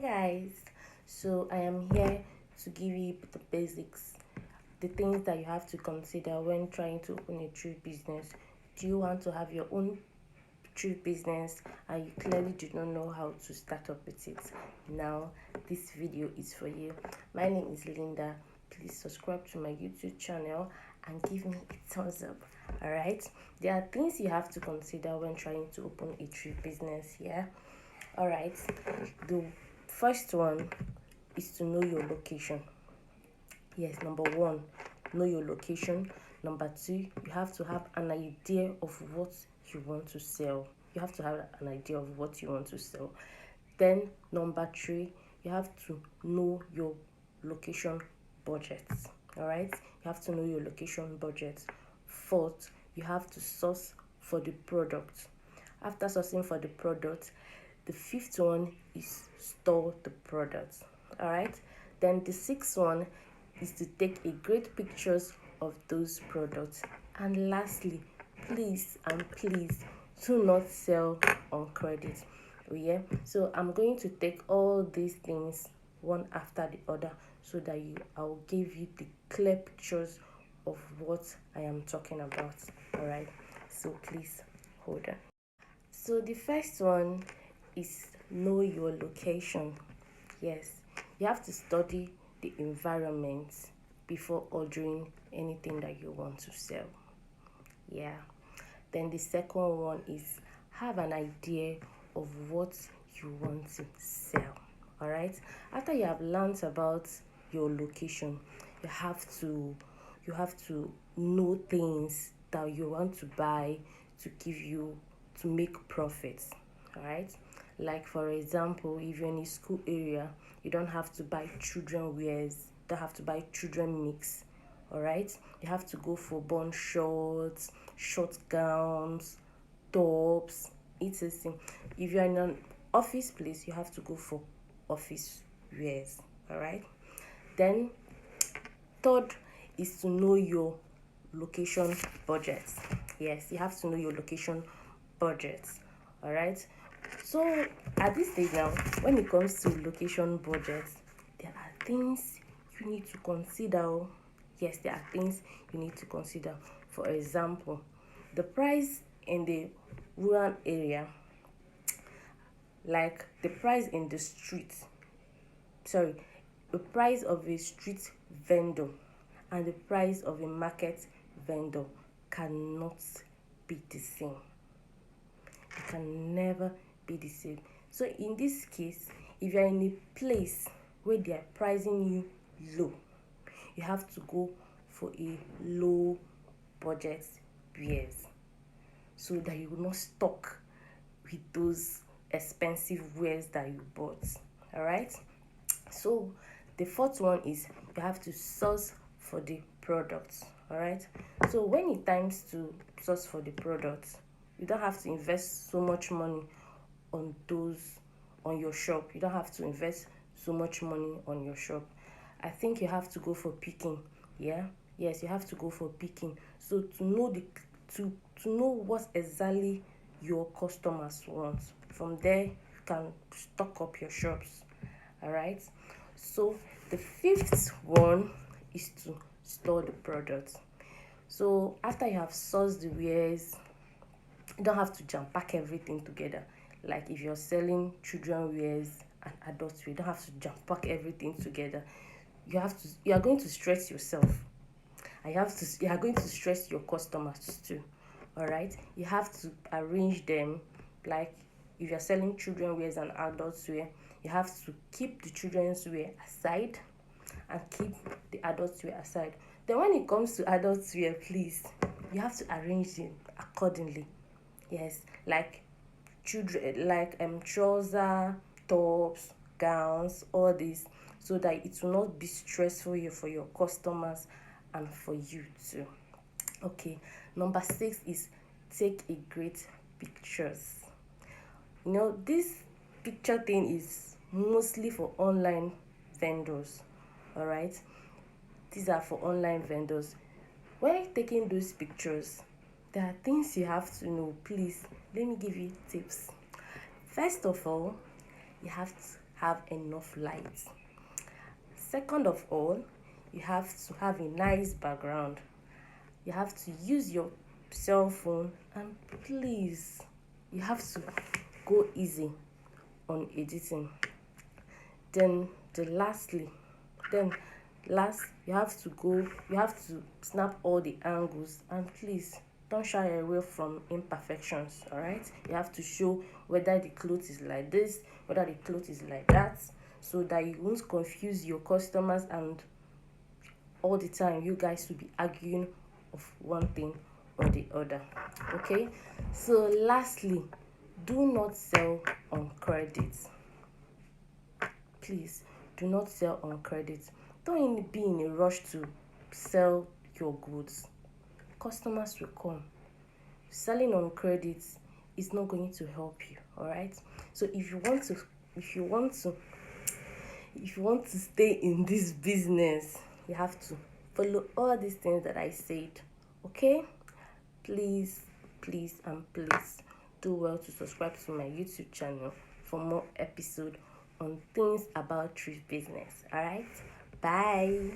Guys, so I am here to give you the basics, the things that you have to consider when trying to open a true business. Do you want to have your own true business and you clearly do not know how to start up with it? Now this video is for you. My name is Linda. Please subscribe to my YouTube channel and give me a thumbs up. All right, there are things you have to consider when trying to open a true business here. All right, the first one is to know your location. Yes, number one, know your location. Number two, you have to have an idea of what you want to sell. You have to have an idea of what you want to sell. Then number three, you have to know your location budget. All right, you have to know your location budget. Fourth, you have to source for the product. After sourcing for the product, the fifth one is store the product. All right, then the sixth one is to take a great pictures of those products. And lastly, please do not sell on credit. Oh yeah, so I'm going to take all these things one after the other so that I'll give you the clear pictures of what I am talking about. All right, so please hold on. So the first one is know your location. Yes, you have to study the environment before ordering anything that you want to sell. Yeah. Then the second one is have an idea of what you want to sell. All right. After you have learned about your location, you have to know things that you want to buy to make profits. All right, like for example, if you're in a school area, you don't have to buy children wears, don't have to buy children mix. All right, you have to go for bun shorts, short gowns, tops, etc. If you're in an office place, you have to go for office wears. All right, then third is to know your location budget. Yes, you have to know your location budget. All right, so at this stage now, when it comes to location budget, there are things you need to consider. Yes, there are things you need to consider. For example, the price in the rural area, like the price in the street, the price of a street vendor and the price of a market vendor cannot be the same. It can never be the same. So in this case, if you're in a place where they are pricing you low, you have to go for a low budget wears so that you will not stuck with those expensive wares that you bought. All right, so the fourth one is you have to source for the products. All right, so when it times to source for the products, you don't have to invest so much money on your shop. You don't have to invest so much money on your shop. I think you have to go for picking. Yeah, yes, you have to go for picking. So to know what exactly your customers want, from there you can stock up your shops. All right, so the fifth one is to store the products. So after you have sourced the wares, you don't have to jam pack everything together. Like if you're selling children wears and adult wear, you don't have to jam pack everything together. You are going to stress yourself, and you are going to stress your customers too. All right, you have to arrange them. Like if you're selling children wears and adult wear, you have to keep the children's wear aside and keep the adult wear aside. Then when it comes to adult wear, please, you have to arrange them accordingly. Yes, like children, like trouser, tops, gowns, all this, so that it will not be stressful for your customers and for you too. Okay, number 6 is take a great pictures. This picture thing is mostly for online vendors. All right, these are for online vendors. When taking those pictures, there are things you have to know. Please, let me give you tips. First of all, you have to have enough light. Second of all, you have to have a nice background. You have to use your cell phone, and please, you have to go easy on editing. Then the lastly, then last you have to snap all the angles, and please don't shy away from imperfections. All right, you have to show whether the cloth is like this, whether the cloth is like that, so that you won't confuse your customers, and all the time you guys will be arguing of one thing or the other. Okay, so lastly, do not sell on credit. Please do not sell on credit. Don't be in a rush to sell your goods. Customers will come. Selling on credit is not going to help you. All right, so if you want to if you want to stay in this business, you have to follow all these things that I said. Okay, please, please, and please do well to subscribe to my YouTube channel for more episode on things about thrift business. All right, bye.